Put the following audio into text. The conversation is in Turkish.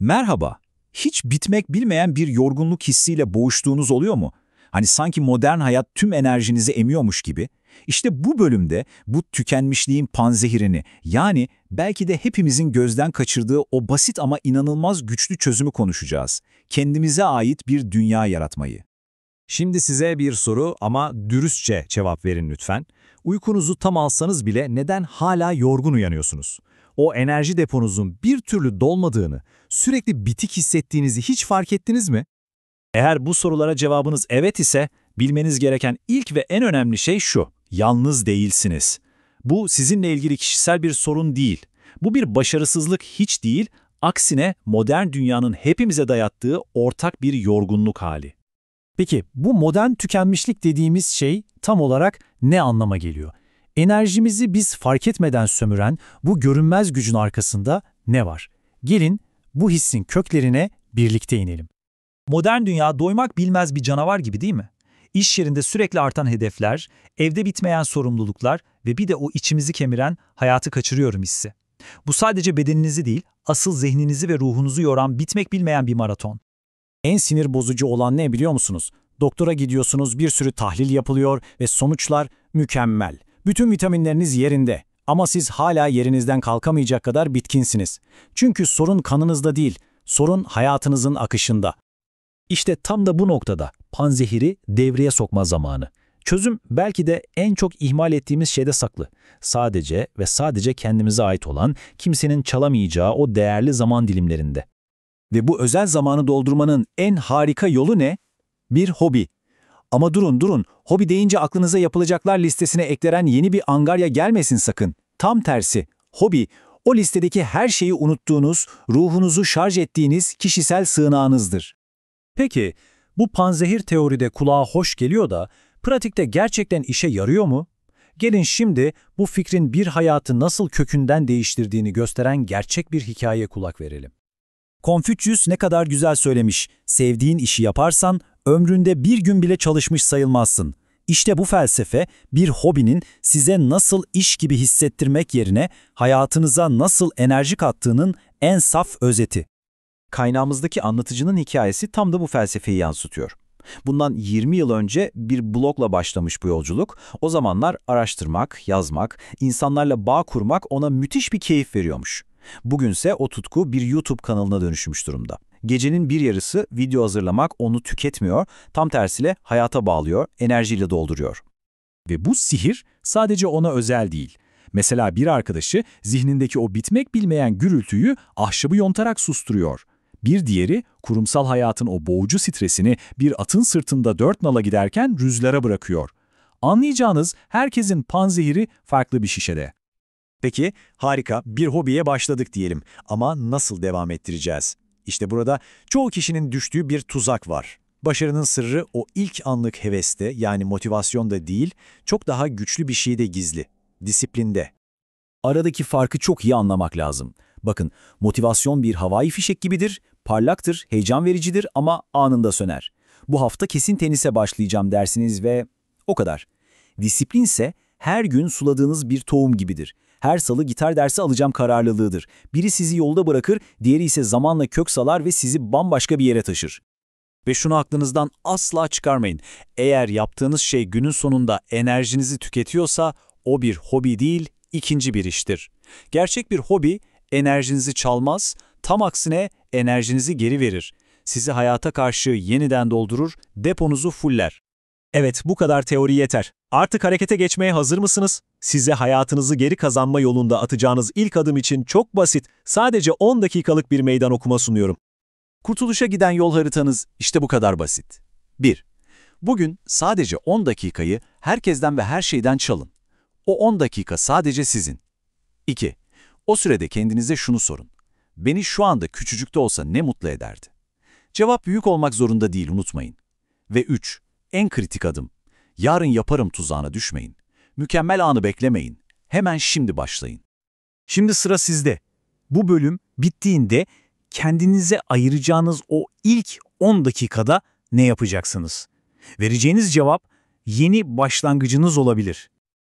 Merhaba. Hiç bitmek bilmeyen bir yorgunluk hissiyle boğuştuğunuz oluyor mu? Hani sanki modern hayat tüm enerjinizi emiyormuş gibi. İşte bu bölümde bu tükenmişliğin panzehirini, yani belki de hepimizin gözden kaçırdığı o basit ama inanılmaz güçlü çözümü konuşacağız. Kendimize ait bir dünya yaratmayı. Şimdi size bir soru ama dürüstçe cevap verin lütfen. Uykunuzu tam alsanız bile neden hala yorgun uyanıyorsunuz? O enerji deponuzun bir türlü dolmadığını, sürekli bitik hissettiğinizi hiç fark ettiniz mi? Eğer bu sorulara cevabınız evet ise, bilmeniz gereken ilk ve en önemli şey şu: yalnız değilsiniz. Bu sizinle ilgili kişisel bir sorun değil. Bu bir başarısızlık hiç değil, aksine modern dünyanın hepimize dayattığı ortak bir yorgunluk hali. Peki bu modern tükenmişlik dediğimiz şey tam olarak ne anlama geliyor? Enerjimizi biz fark etmeden sömüren bu görünmez gücün arkasında ne var? Gelin bu hissin köklerine birlikte inelim. Modern dünya doymak bilmez bir canavar gibi değil mi? İş yerinde sürekli artan hedefler, evde bitmeyen sorumluluklar ve bir de o içimizi kemiren hayatı kaçırıyorum hissi. Bu sadece bedeninizi değil, asıl zihninizi ve ruhunuzu yoran bitmek bilmeyen bir maraton. En sinir bozucu olan ne biliyor musunuz? Doktora gidiyorsunuz, bir sürü tahlil yapılıyor ve sonuçlar mükemmel. Bütün vitaminleriniz yerinde ama siz hala yerinizden kalkamayacak kadar bitkinsiniz. Çünkü sorun kanınızda değil, sorun hayatınızın akışında. İşte tam da bu noktada panzehiri devreye sokma zamanı. Çözüm belki de en çok ihmal ettiğimiz şeyde saklı. Sadece ve sadece kendimize ait olan, kimsenin çalamayacağı o değerli zaman dilimlerinde. Ve bu özel zamanı doldurmanın en harika yolu ne? Bir hobi. Ama durun, hobi deyince aklınıza yapılacaklar listesine eklenen yeni bir angarya gelmesin sakın. Tam tersi, hobi, o listedeki her şeyi unuttuğunuz, ruhunuzu şarj ettiğiniz kişisel sığınağınızdır. Peki bu panzehir teoride kulağa hoş geliyor da pratikte gerçekten işe yarıyor mu? Gelin şimdi bu fikrin bir hayatı nasıl kökünden değiştirdiğini gösteren gerçek bir hikayeye kulak verelim. Konfüçyüs ne kadar güzel söylemiş: sevdiğin işi yaparsan ömründe bir gün bile çalışmış sayılmazsın. İşte bu felsefe, bir hobinin size nasıl iş gibi hissettirmek yerine hayatınıza nasıl enerji kattığının en saf özeti. Kaynağımızdaki anlatıcının hikayesi tam da bu felsefeyi yansıtıyor. Bundan 20 yıl önce bir blogla başlamış bu yolculuk. O zamanlar araştırmak, yazmak, insanlarla bağ kurmak ona müthiş bir keyif veriyormuş. Bugünse o tutku bir YouTube kanalına dönüşmüş durumda. Gecenin bir yarısı video hazırlamak onu tüketmiyor, tam tersine hayata bağlıyor, enerjiyle dolduruyor. Ve bu sihir sadece ona özel değil. Mesela bir arkadaşı zihnindeki o bitmek bilmeyen gürültüyü ahşabı yontarak susturuyor. Bir diğeri kurumsal hayatın o boğucu stresini bir atın sırtında 4 nala giderken rüzgara bırakıyor. Anlayacağınız, herkesin panzehiri farklı bir şişede. Peki, harika, bir hobiye başladık diyelim ama nasıl devam ettireceğiz? İşte burada çoğu kişinin düştüğü bir tuzak var. Başarının sırrı o ilk anlık heveste, yani motivasyonda değil, çok daha güçlü bir şeyde gizli: disiplinde. Aradaki farkı çok iyi anlamak lazım. Bakın, motivasyon bir havai fişek gibidir, parlaktır, heyecan vericidir ama anında söner. Bu hafta kesin tenise başlayacağım dersiniz ve o kadar. Disiplin ise her gün suladığınız bir tohum gibidir. Her salı gitar dersi alacağım kararlılığıdır. Biri sizi yolda bırakır, diğeri ise zamanla kök salar ve sizi bambaşka bir yere taşır. Ve şunu aklınızdan asla çıkarmayın: eğer yaptığınız şey günün sonunda enerjinizi tüketiyorsa, o bir hobi değil, ikinci bir iştir. Gerçek bir hobi enerjinizi çalmaz, tam aksine enerjinizi geri verir. Sizi hayata karşı yeniden doldurur, deponuzu fuller. Evet, bu kadar teori yeter. Artık harekete geçmeye hazır mısınız? Size hayatınızı geri kazanma yolunda atacağınız ilk adım için çok basit, sadece 10 dakikalık bir meydan okuma sunuyorum. Kurtuluşa giden yol haritanız işte bu kadar basit. 1. Bugün sadece 10 dakikayı herkesten ve her şeyden çalın. O 10 dakika sadece sizin. 2. O sürede kendinize şunu sorun: beni şu anda küçücük de olsa ne mutlu ederdi? Cevap büyük olmak zorunda değil, unutmayın. Ve 3. En kritik adım: yarın yaparım tuzağına düşmeyin. Mükemmel anı beklemeyin. Hemen şimdi başlayın. Şimdi sıra sizde. Bu bölüm bittiğinde kendinize ayıracağınız o ilk 10 dakikada ne yapacaksınız? Vereceğiniz cevap yeni başlangıcınız olabilir.